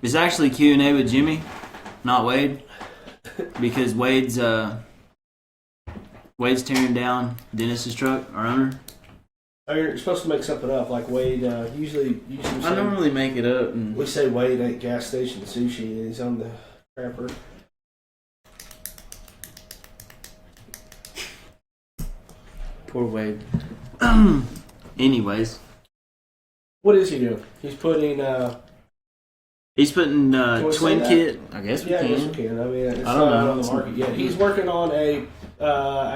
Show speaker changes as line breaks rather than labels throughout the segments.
It's actually Q&A with Jimmy, not Wade, because Wade's tearing down Dennis's truck, our owner.
Oh, you're supposed to make something up, like Wade. Usually
I normally make it up. And
we say Wade ate gas station sushi, and he's on the crapper.
Poor Wade. Anyways,
what is he doing? He's putting.
Twin Kit. I guess we
yeah,
can.
I guess we can. I mean, it's
I don't
not
know.
out on the market yet. He's working on I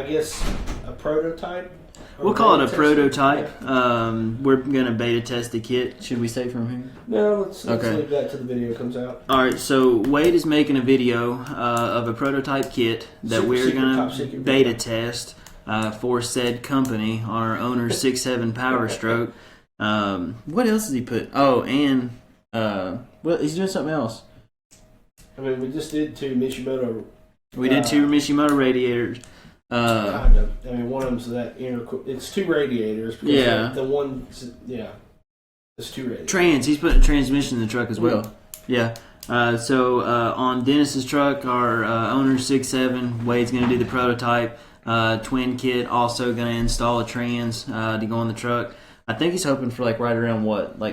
guess, a prototype.
We'll call it a prototype. Yeah. We're gonna beta test the kit. Should we say from here?
No, let's leave that till the video comes out.
All right. So Wade is making a video of a prototype kit that we're gonna beta test for said company on our owner's 6.7 Power Stroke. What else did he put? Oh, and well, he's doing something else.
I mean, we just did two Mishimoto.
We did two Mishimoto radiators.
Kind of. I mean, one of them's that it's two radiators.
Yeah.
The one, it's two radiators.
He's putting a transmission in the truck as well. Yeah. So on Dennis's truck, our owner's 6.7, Wade's going to do the prototype. Twin Kit also going to install a trans to go on the truck. I think he's hoping for right around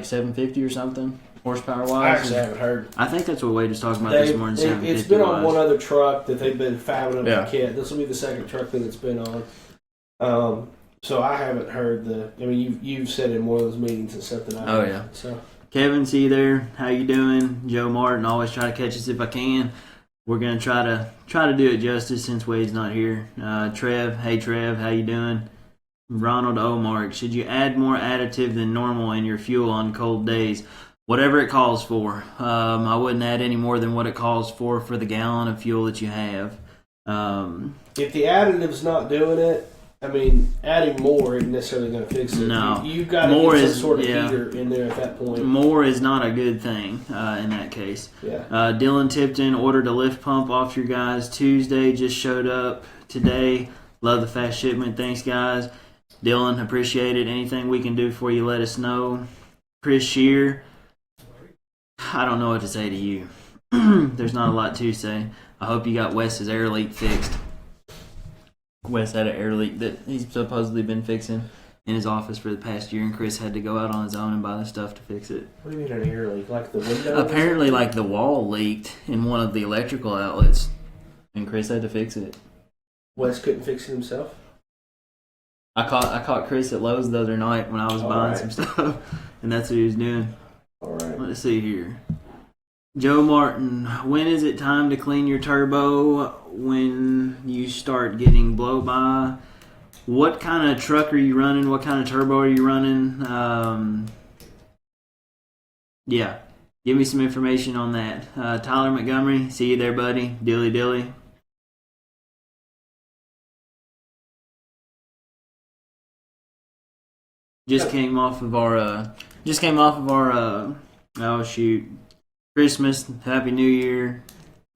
750 or something horsepower wise.
I actually haven't heard.
I think that's what Wade was talking about this morning. 750
it's been on
wise.
one other truck that they've been fabbing up the kit. This will be the second truck that it's been on. So I haven't heard I mean, you've said in one of those meetings and stuff that I.
Oh yeah.
So
Kevin, see you there. How you doing? Joe Martin, always try to catch us if I can. We're gonna try to do it justice since Wade's not here. Trev, hey Trev, how you doing? Ronald Omark, should you add more additive than normal in your fuel on cold days? Whatever it calls for. I wouldn't add any more than what it calls for the gallon of fuel that you have.
If the additive's not doing it, I mean, adding more isn't necessarily going to fix it.
No.
You've got to get some sort of heater in there at that point.
More is not a good thing in that case.
Yeah.
Dylan Tipton ordered a lift pump off your guys Tuesday. Just showed up today. Love the fast shipment. Thanks, guys. Dylan, appreciate it. Anything we can do for you, let us know. Chris Shear, I don't know what to say to you. There's not a lot to say. I hope you got Wes's air leak fixed. Wes had an air leak that he's supposedly been fixing in his office for the past year, and Chris had to go out on his own and buy the stuff to fix it.
What do you mean an air leak? Like the window?
Apparently, the wall leaked in one of the electrical outlets, and Chris had to fix it.
Wes couldn't fix it himself?
I caught Chris at Lowe's the other night when I was buying some stuff, and that's what he was doing.
All right.
Let's see here. Joe Martin, when is it time to clean your turbo when you start getting blow by? What kind of truck are you running? What kind of turbo are you running? Yeah, give me some information on that. Tyler Montgomery, see you there, buddy. Dilly dilly. Just came off of our oh shoot, Christmas, Happy New Year,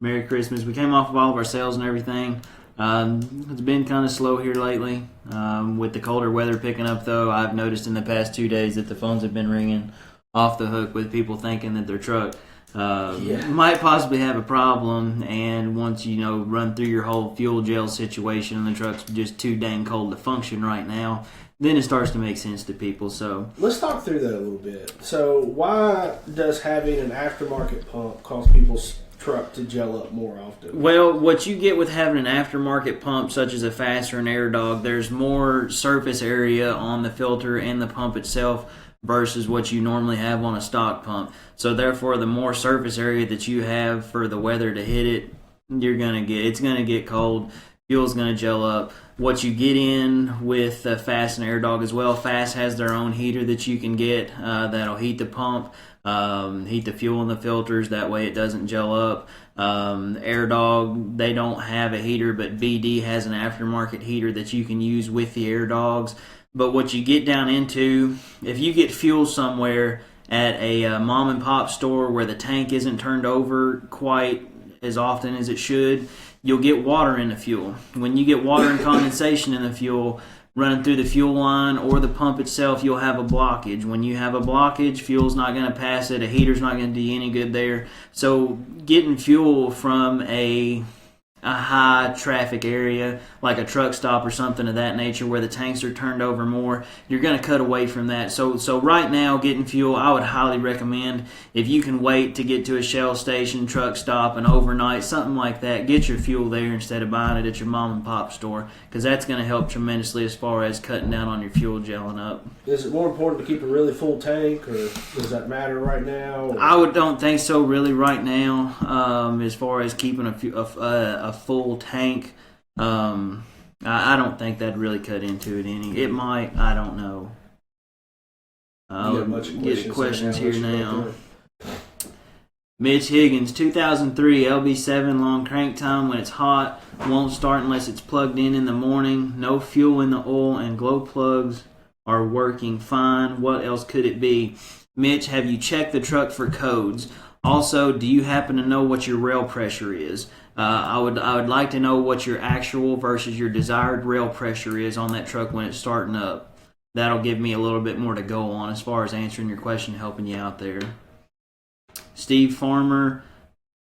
Merry Christmas. We came off of all of our sales and everything. It's been kind of slow here lately. With the colder weather picking up though, I've noticed in the past 2 days that the phones have been ringing off the hook with people thinking that their truck might possibly have a problem, and once you run through your whole fuel gel situation and the truck's just too dang cold to function right now, then it starts to make sense to people. So
let's talk through that a little bit. So why does having an aftermarket pump cause people's truck to gel up more often?
Well, what you get with having an aftermarket pump such as a Fast or an Air Dog, there's more surface area on the filter and the pump itself versus what you normally have on a stock pump. So therefore, the more surface area that you have for the weather to hit it, it's gonna get cold. Fuel's gonna gel up. What you get in with Fast and Air Dog as well. Fast has their own heater that you can get that'll heat the pump, heat the fuel in the filters. That way it doesn't gel up. Air Dog, they don't have a heater, but BD has an aftermarket heater that you can use with the Air Dogs. But what you get down into, if you get fuel somewhere at a mom and pop store where the tank isn't turned over quite as often as it should, you'll get water in the fuel. When you get water and condensation in the fuel, running through the fuel line or the pump itself, you'll have a blockage. When you have a blockage, fuel's not going to pass it. A heater's not going to do you any good there. So getting fuel from a high traffic area like a truck stop or something of that nature where the tanks are turned over more, you're going to cut away from that. So right now, getting fuel, I would highly recommend, if you can wait to get to a Shell station, truck stop, and overnight, something like that, get your fuel there instead of buying it at your mom and pop store, because that's going to help tremendously as far as cutting down on your fuel gelling up.
Is it more important to keep a really full tank, or does that matter right now? Or?
I don't think so really right now, as far as keeping a full tank. I don't think that'd really cut into it any. It might. I don't know. Get questions here now. Mitch Higgins, 2003 LB7 long crank time when it's hot. Won't start unless it's plugged in the morning. No fuel in the oil and glow plugs are working fine. What else could it be? Mitch, have you checked the truck for codes? Also, do you happen to know what your rail pressure is? I would like to know what your actual versus your desired rail pressure is on that truck when it's starting up. That'll give me a little bit more to go on as far as answering your question, helping you out there. Steve Farmer.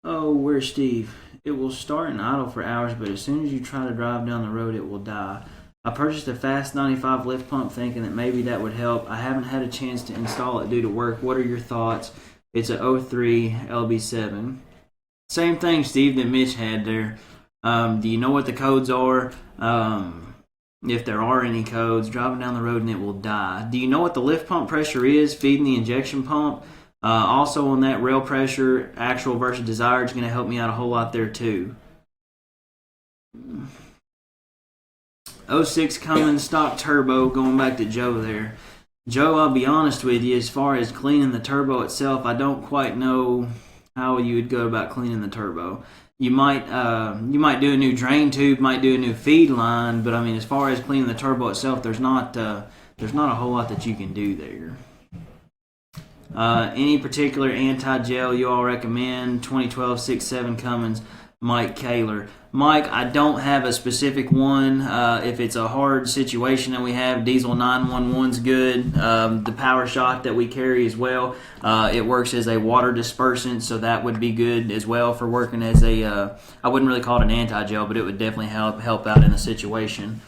Oh, where's Steve? It will start and idle for hours, but as soon as you try to drive down the road, it will die. I purchased a Fast 95 lift pump thinking that maybe that would help. I haven't had a chance to install it due to work. What are your thoughts? It's a 03 LB7. Same thing, Steve, that Mitch had there. Do you know what the codes are? If there are any codes, driving down the road and it will die. Do you know what the lift pump pressure is, feeding the injection pump? Also on that rail pressure, actual versus desired, is going to help me out a whole lot there too. 06 Cummins stock turbo, going back to Joe there. Joe, I'll be honest with you, as far as cleaning the turbo itself, I don't quite know how you would go about cleaning the turbo. You might do a new drain tube, might do a new feed line, but I mean, as far as cleaning the turbo itself, there's not a whole lot that you can do there. Any particular anti-gel you all recommend? 2012 6.7 Cummins, Mike Kaler. Mike, I don't have a specific one. If it's a hard situation that we have, Diesel 911's good. The Power Shot that we carry as well, it works as a water dispersant, so that would be good as well for working as a, I wouldn't really call it an anti-gel, but it would definitely help out in the situation.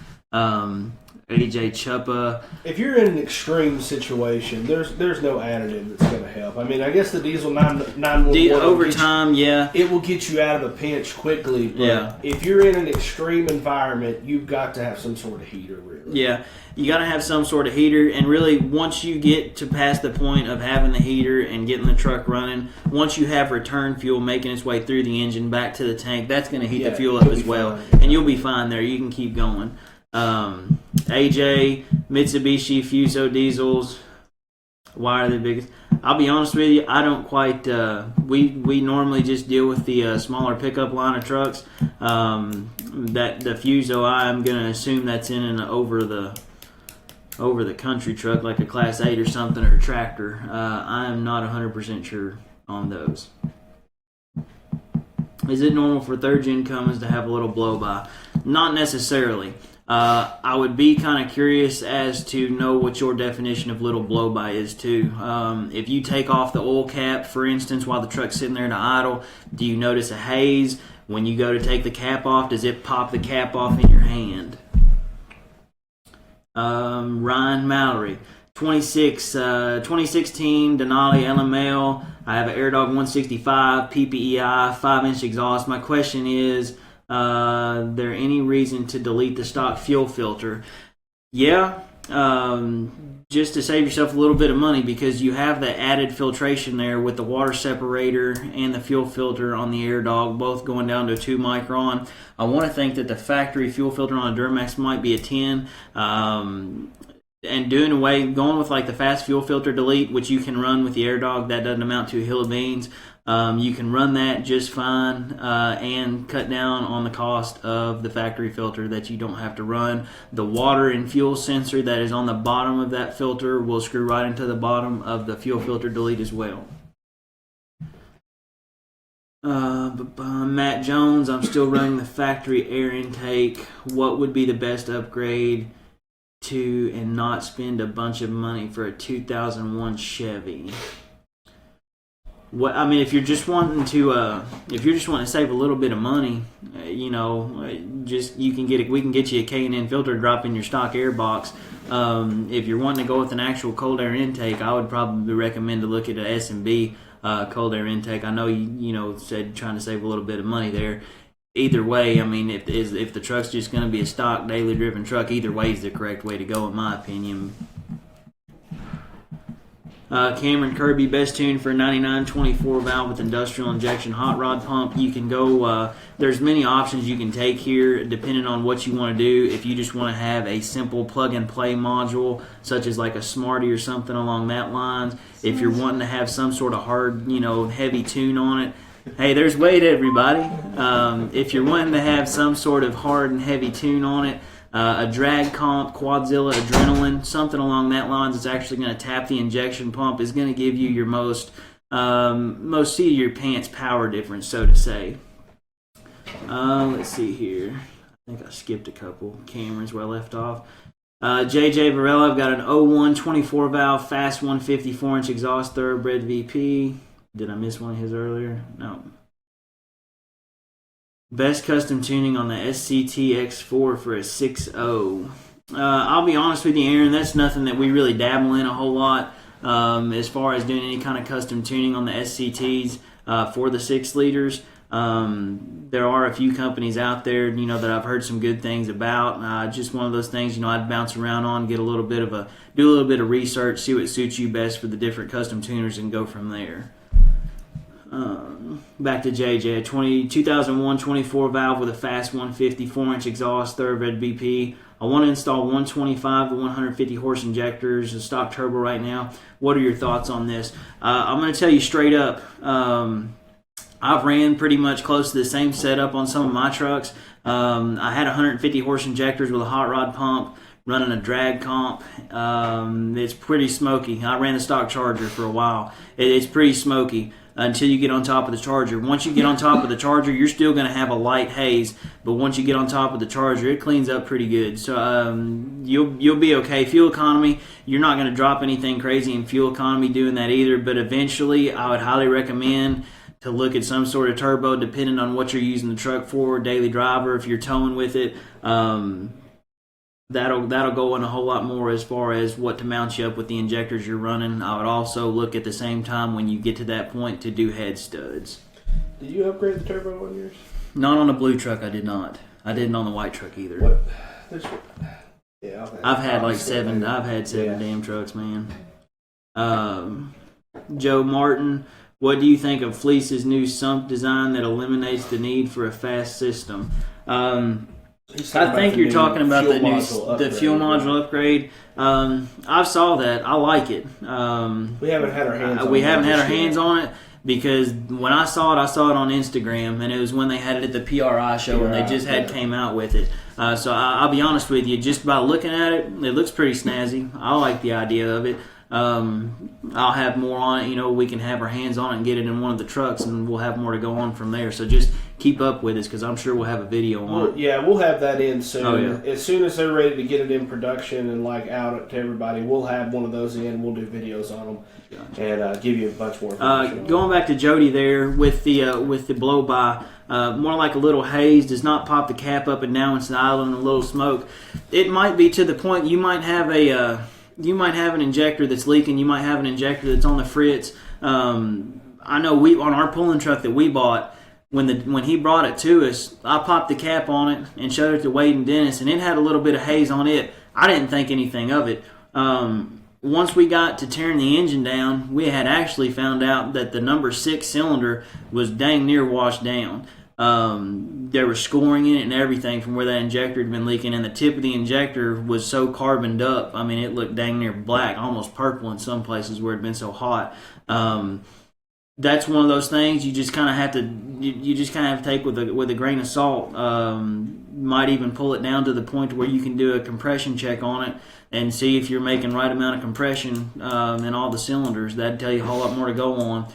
AJ Chuppa.
If you're in an extreme situation, there's no additive that's going to help. I mean, I guess the Diesel 911
over time, yeah,
it will get you out of a pinch quickly. But
yeah.
If you're in an extreme environment, you've got to have some sort of heater, really.
Yeah, you got to have some sort of heater, and really, once you get to past the point of having the heater and getting the truck running, once you have return fuel making its way through the engine back to the tank, that's going to heat the fuel up as well, and you'll be fine there. You can keep going. AJ, Mitsubishi Fuso diesels, why are they biggest? I'll be honest with you, I don't quite, we normally just deal with the smaller pickup line of trucks. That the Fuso, I'm going to assume that's in an over the country truck like a Class 8 or something, or a tractor. I am not 100% sure on those. Is it normal for third gen Cummins to have a little blow by? Not necessarily. I would be kind of curious as to know what your definition of little blow-by is too. If you take off the oil cap, for instance, while the truck's sitting there to idle, do you notice a haze? When you go to take the cap off, does it pop the cap off in your hand? Ryan Mallory, 2016 Denali LML. I have an AirDog 165 PPEI 5-inch exhaust. My question is, there any reason to delete the stock fuel filter? Yeah, just to save yourself a little bit of money, because you have the added filtration there with the water separator and the fuel filter on the AirDog, both going down to a 2 micron. I want to think that the factory fuel filter on a Duramax might be a 10. And going with like the fast fuel filter delete, which you can run with the AirDog, that doesn't amount to a hill of beans. You can run that just fine and cut down on the cost of the factory filter that you don't have to run. The water and fuel sensor that is on the bottom of that filter will screw right into the bottom of the fuel filter delete as well. Matt Jones, I'm still running the factory air intake. What would be the best upgrade to and not spend a bunch of money for a 2001 Chevy? What I mean, if you're just wanting to save a little bit of money, just we can get you a K&N filter drop in your stock air box. If you're wanting to go with an actual cold air intake, I would probably recommend to look at an S&B cold air intake. I know you said trying to save a little bit of money there. Either way, I mean, if the truck's just going to be a stock daily driven truck, either way is the correct way to go, in my opinion. Cameron Kirby, best tune for a 99 24 valve with industrial injection hot rod pump. You can go, there's many options you can take here depending on what you want to do. If you just want to have a simple plug and play module, such as like a Smarty or something along that lines. If you're wanting to have some sort of hard, heavy tune on it, hey, there's weight, everybody. If you're wanting to have some sort of hard and heavy tune on it, a drag comp, Quadzilla, Adrenaline, something along that lines that's actually going to tap the injection pump is going to give you your most seat of your pants power difference, so to say. Let's see here. I think I skipped a couple. Cameron's where I left off. JJ Varela, I've got an 01 24 valve fast 150 4-inch exhaust Thoroughbred VP. Did I miss one of his earlier? No. Best custom tuning on the SCT X4 for a 6.0. I'll be honest with you, Aaron, that's nothing that we really dabble in a whole lot as far as doing any kind of custom tuning on the SCTs for the 6 liters. There are a few companies out there, that I've heard some good things about. Just one of those things, I'd bounce around on, do a little bit of research, see what suits you best for the different custom tuners, and go from there. Back to JJ, 2001 24 valve with a fast 150 4-inch exhaust, Thoroughbred BP. I want to install 125 to 150 horse injectors, a stock turbo right now. What are your thoughts on this? I'm going to tell you straight up, I've ran pretty much close to the same setup on some of my trucks. I had 150 horse injectors with a hot rod pump, running a drag comp. It's pretty smoky. I ran the stock Charger for a while. It's pretty smoky until you get on top of the Charger. Once you get on top of the Charger, you're still going to have a light haze, but once you get on top of the Charger, it cleans up pretty good. So you'll be okay. Fuel economy, you're not going to drop anything crazy in fuel economy doing that either, but eventually I would highly recommend to look at some sort of turbo depending on what you're using the truck for, daily driver, if you're towing with it. That'll go in a whole lot more as far as what to mount you up with the injectors you're running. I would also look at the same time when you get to that point to do head studs.
Did you upgrade the turbo on yours?
Not on the blue truck, I did not. I didn't on the white truck either.
What? Yeah,
I've had seven damn trucks, man. Joe Martin, what do you think of Fleece's new sump design that eliminates the need for a fast system? I think you're talking about the fuel module upgrade. I saw that. I like it.
We haven't had our hands on it.
We haven't had our hands on it because when I saw it on Instagram, and it was when they had it at the PRI show, and they just came out with it. So I'll be honest with you, just by looking at it, it looks pretty snazzy. I like the idea of it. I'll have more on it. We can have our hands on it and get it in one of the trucks, and we'll have more to go on from there. So just keep up with us because I'm sure we'll have a video on it.
Yeah, we'll have that in soon.
Oh, yeah.
As soon as they're ready to get it in production and out to everybody, we'll have one of those in. We'll do videos on them and give you a bunch more information.
Going back to Jody there with the blow by. More like a little haze, does not pop the cap up and down inside island and a little smoke. It might be to the point you might have an injector that's leaking. You might have an injector that's on the fritz. I know on our pulling truck that we bought, when he brought it to us, I popped the cap on it and showed it to Wade and Dennis, and it had a little bit of haze on it. I didn't think anything of it. Once we got to tearing the engine down, we had actually found out that the number 6 cylinder was dang near washed down. There was scoring in it and everything from where that injector had been leaking, and the tip of the injector was so carboned up. I mean, it looked dang near black, almost purple in some places where it had been so hot. That's one of those things you just kind of have to take with a grain of salt. Might even pull it down to the point where you can do a compression check on it and see if you're making right amount of compression in all the cylinders. That'd tell you a whole lot more to go on.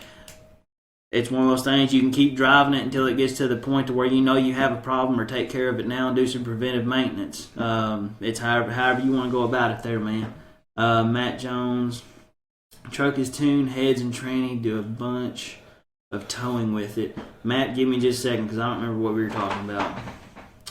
it's one of those things you can keep driving it until it gets to the point to where you know you have a problem, or take care of it now and do some preventive maintenance. It's however you want to go about it there, man. Matt Jones, truck is tuned, heads and tranny, do a bunch of towing with it. Matt, give me just a second because I don't remember what we were talking about.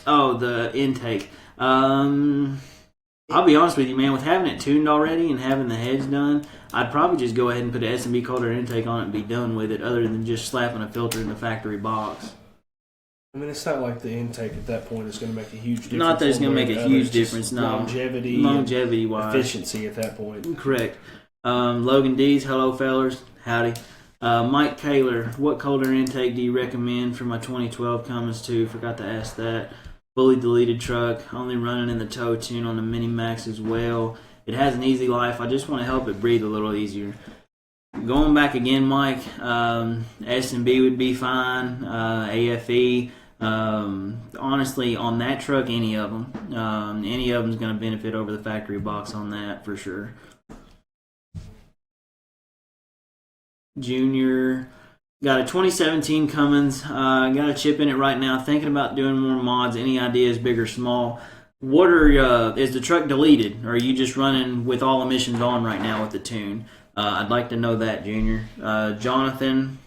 Oh, the intake. I'll be honest with you, man. With having it tuned already and having the heads done, I'd probably just go ahead and put an S&B cold air intake on it and be done with it, other than just slapping a filter in the factory box.
I mean, it's not like the intake at that point is going to make a huge difference.
Not that it's going to make a huge difference, no.
Longevity-wise. Efficiency at that point.
Correct. Logan Dees, hello, fellers. Howdy. Mike Kaler, what cold air intake do you recommend for my 2012 Cummins 2? Forgot to ask that. Fully deleted truck, only running in the tow tune on the Mini Max as well. It has an easy life. I just want to help it breathe a little easier. Going back again, Mike, S&B would be fine. AFE. Honestly, on that truck, any of them. Any of them is going to benefit over the factory box on that for sure. Junior. Got a 2017 Cummins. Got a chip in it right now. Thinking about doing more mods. Any ideas, big or small? What are is the truck deleted, or are you just running with all emissions on right now with the tune? I'd like to know that, Junior. Jonathan,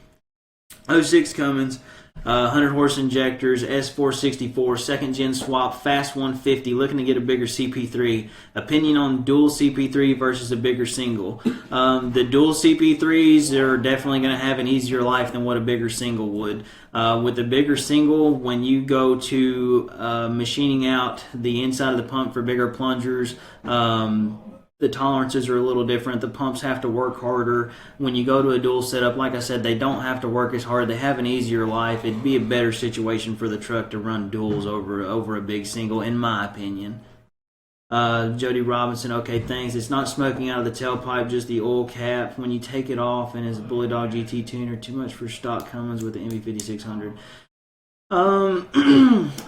06 Cummins, 100 horse injectors, S464, second gen swap, fast 150, looking to get a bigger CP3. Opinion on dual CP3 versus a bigger single. The dual CP3s are definitely going to have an easier life than what a bigger single would. With a bigger single, when you go to machining out the inside of the pump for bigger plungers, the tolerances are a little different. The pumps have to work harder. When you go to a dual setup, like I said, they don't have to work as hard. They have an easier life. It'd be a better situation for the truck to run duals over a big single, in my opinion. Jody Robinson, okay, thanks. It's not smoking out of the tailpipe, just the oil cap. When you take it off, and is a Bully Dog GT tuner too much for stock Cummins with the MV5600?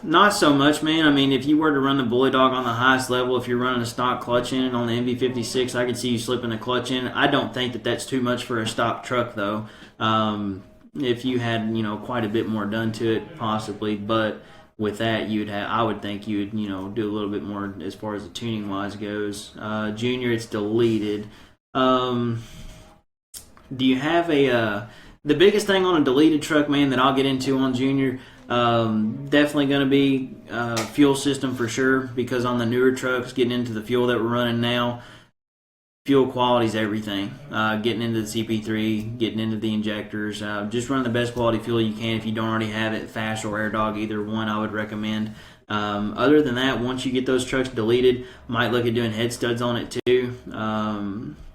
Not so much, man. I mean, if you were to run the Bully Dog on the highest level, if you're running a stock clutch in it on the MV56, I could see you slipping a clutch in. I don't think that that's too much for a stock truck, though. If you had, quite a bit more done to it, possibly, but with that, I would think you'd, do a little bit more as far as the tuning wise goes. Junior, it's deleted. Do you have the biggest thing on a deleted truck, man, that I'll get into on Junior? Definitely going to be fuel system for sure, because on the newer trucks, getting into the fuel that we're running now, fuel quality is everything. Getting into the CP3, getting into the injectors, just run the best quality fuel you can. If you don't already have it, Fast or Air Dog, either one I would recommend. Other than that, once you get those trucks deleted, might look at doing head studs on it too.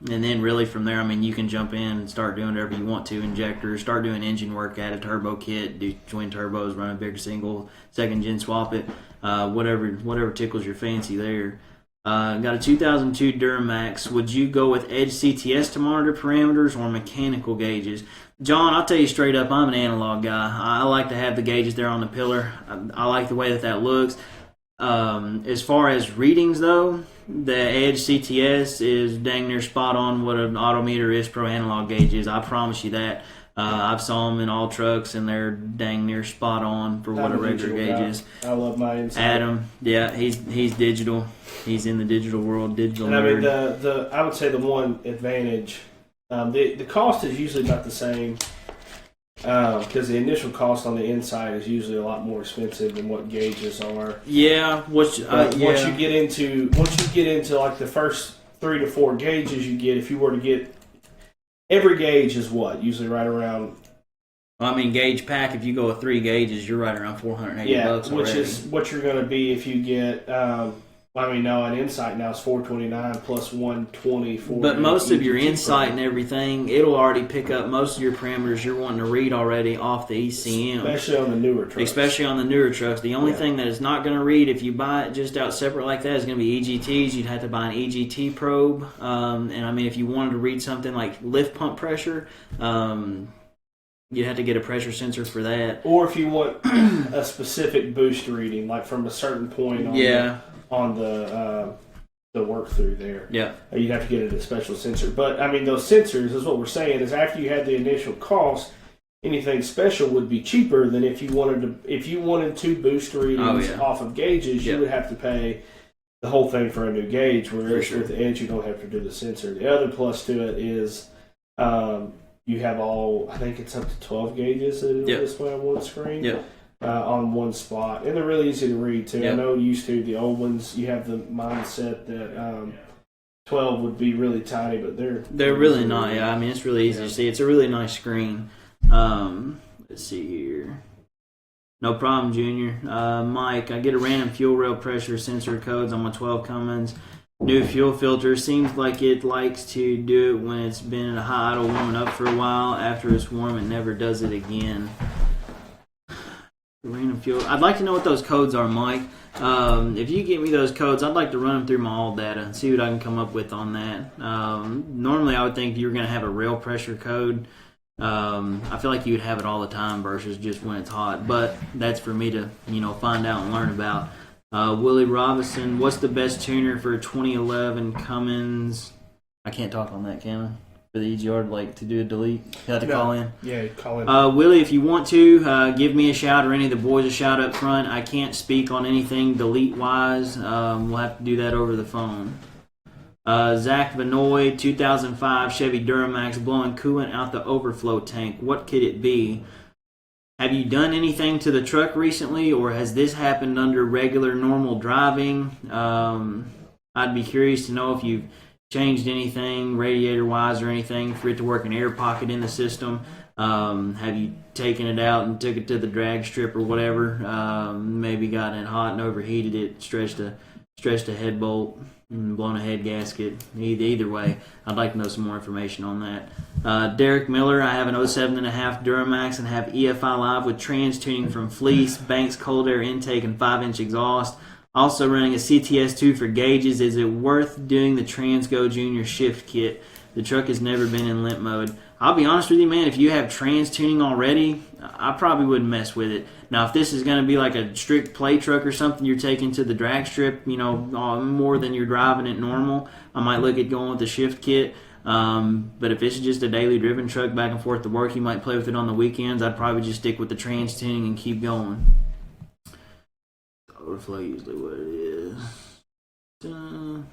And then really from there, I mean, you can jump in and start doing whatever you want to. Injectors, start doing engine work, add a turbo kit, do twin turbos, run a bigger single, second gen swap it, whatever tickles your fancy there. Got a 2002 Duramax. Would you go with Edge CTS to monitor parameters or mechanical gauges? John, I'll tell you straight up, I'm an analog guy. I like to have the gauges there on the pillar. I like the way that looks. As far as readings, though, the Edge CTS is dang near spot on what an Autometer is pro analog gauge is. I promise you that. I've saw them in all trucks, and they're dang near spot on for what a regular gauge is.
I love my Insight.
Adam, yeah, he's digital. He's in the digital world, digital
and
nerd.
I mean, I would say the one advantage, the cost is usually about the same, because the initial cost on the Insight is usually a lot more expensive than what gauges are.
Yeah,
once you get into like the first 3 to 4 gauges you get, if you were to get every gauge is what? Usually right around...
I mean, gauge pack, if you go with 3 gauges, you're right around $480 bucks already.
Which is what you're going to be if you get... an Insight now is $429 plus $120 for...
But most of your Insight and everything, it'll already pick up most of your parameters you're wanting to read already off the ECM.
Especially on the newer trucks.
The only thing that is not going to read, if you buy it just out separate like that, is going to be EGTs. You'd have to buy an EGT probe. And I mean, if you wanted to read something like lift pump pressure, you'd have to get a pressure sensor for that.
Or if you want a specific boost reading, like from a certain point on the work through there.
Yeah.
You'd have to get a special sensor. But, I mean, those sensors is what we're saying is after you had the initial cost, anything special would be cheaper than if you wanted two booster readings off of gauges. You would have to pay the whole thing for a new gauge. Whereas with the Edge, you don't have to do the sensor. The other plus to it is you have I think it's up to 12 gauges that it'll display on one screen. On one spot, and they're really easy to read too. I know used to the old ones, you have the mindset that 12 would be really tiny, but they're
really not. Yeah, I mean it's really easy to see. It's a really nice screen. Let's see here. No problem, Junior. Mike, I get a random fuel rail pressure sensor codes on my 12 Cummins. New fuel filter seems like it likes to do it when it's been in a high idle warming up for a while. After it's warm, it never does it again. Random fuel. I'd like to know what those codes are, Mike. If you give me those codes, I'd like to run them through my all data and see what I can come up with on that. Normally, I would think you're going to have a rail pressure code. I feel like you would have it all the time versus just when it's hot. But that's for me to find out and learn about. Willie Robinson, what's the best tuner for 2011 Cummins? I can't talk on that, can I? For the EGR, to do a delete, you have to call in.
Yeah, call in.
Willie, if you want to, give me a shout or any of the boys a shout up front. I can't speak on anything delete-wise. We'll have to do that over the phone. Zach Vanoy, 2005 Chevy Duramax, blowing coolant out the overflow tank. What could it be? Have you done anything to the truck recently, or has this happened under regular, normal driving? I'd be curious to know if you've changed anything radiator-wise or anything for it to work an air pocket in the system. Have you taken it out and took it to the drag strip or whatever? Maybe gotten it hot and overheated it, stretched a head bolt, and blown a head gasket. Either way, I'd like to know some more information on that. Derek Miller, I have an 07.5 Duramax and have EFI Live with trans tuning from Fleece, Banks cold air intake, and 5-inch exhaust. Also running a CTS2 for gauges. Is it worth doing the Transgo Junior shift kit? The truck has never been in limp mode. I'll be honest with you, man, if you have trans tuning already, I probably wouldn't mess with it. Now, if this is going to be like a strict play truck or something you're taking to the drag strip, more than you're driving it normal, I might look at going with the shift kit. But if it's just a daily driven truck back and forth to work, you might play with it on the weekends. I'd probably just stick with the trans tuning and keep going. Overflow usually what it is.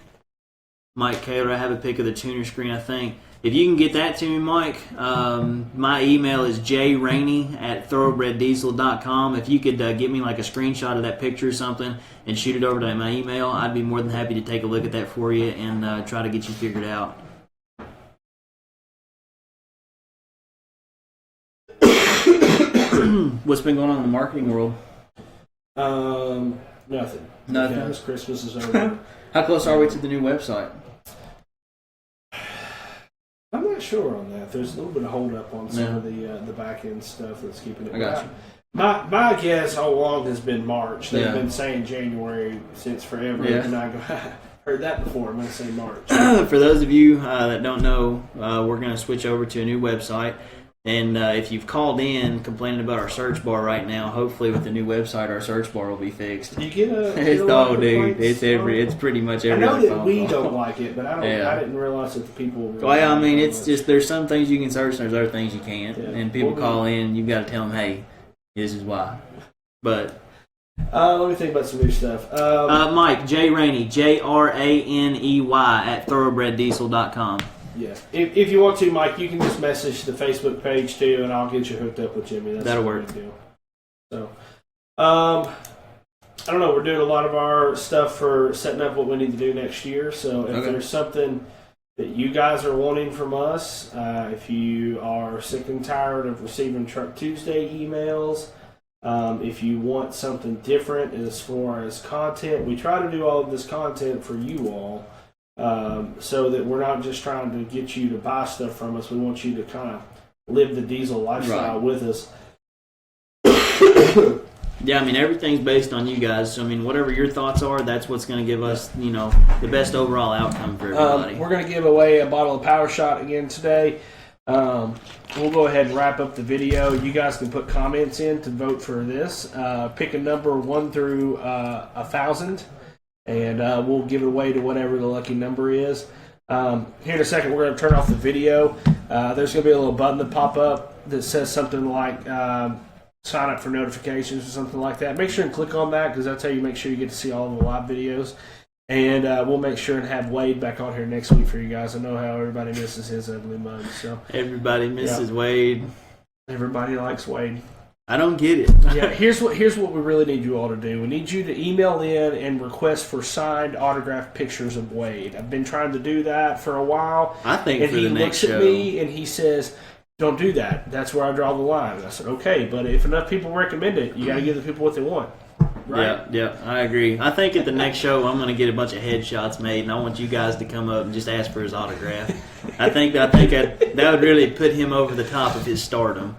Mike Kaler, I have a pic of the tuner screen, I think. If you can get that to me, Mike, my email is jrainey@thoroughbreddiesel.com. If you could get me like a screenshot of that picture or something and shoot it over to my email, I'd be more than happy to take a look at that for you and try to get you figured out. What's been going on in the marketing world?
Nothing.
Nothing.
Because Christmas is over.
How close are we to the new website?
I'm not sure on that. There's a little bit of hold up on some of the back end stuff that's keeping it.
I got you.
My guess all along has been March. They've been saying January since forever, and I go, heard that before. I'm going to say March.
For those of you that don't know, we're going to switch over to a new website. And if you've called in complaining about our search bar right now, hopefully with the new website, our search bar will be fixed.
You get a
dude. It's pretty much every.
I know that we don't like it, but I didn't realize that the people. Really
well, I mean, it's just there's some things you can search, and there's other things you can't. Yeah. And people call in, you've got to tell them, hey, this is why. But
let me think about some new stuff.
Mike J Rainey, JRANEY @thoroughbreddiesel.com.
Yeah. If you want to, Mike, you can just message the Facebook page too, and I'll get you hooked up with Jimmy.
That'll work.
Deal. So, I don't know. We're doing a lot of our stuff for setting up what we need to do next year. So if there's something that you guys are wanting from us, if you are sick and tired of receiving Truck Tuesday emails, if you want something different as far as content, we try to do all of this content for you all. So that we're not just trying to get you to buy stuff from us. We want you to kind of live the diesel lifestyle with us.
Yeah, I mean, everything's based on you guys. So, I mean, whatever your thoughts are, that's what's going to give us, the best overall outcome for everybody.
We're going to give away a bottle of Power Shot again today. We'll go ahead and wrap up the video. You guys can put comments in to vote for this. Pick a number 1 through 1,000. And we'll give it away to whatever the lucky number is. Here in a second, we're going to turn off the video. There's going to be a little button that pop up that says something like sign up for notifications or something like that. Make sure and click on that because that's how you make sure you get to see all of the live videos. And we'll make sure and have Wade back on here next week for you guys. I know how everybody misses his ugly mug. So
everybody misses Wade.
Everybody likes Wade.
I don't get it.
Yeah, here's what we really need you all to do. We need you to email in and request for signed autographed pictures of Wade. I've been trying to do that for a while.
I think
and
for
he
the next
looks
show.
at me and he says, "Don't do that. That's where I draw the line." And I said, "Okay, but if enough people recommend it, you got to give the people what they want." Right?
Yeah, I agree. I think at the next show I'm going to get a bunch of headshots made, and I want you guys to come up and just ask for his autograph. I think that would really put him over the top of his stardom.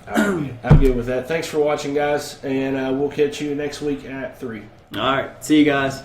I'm good with that. Thanks for watching, guys, and we'll catch you next week at 3.
All right. See you guys.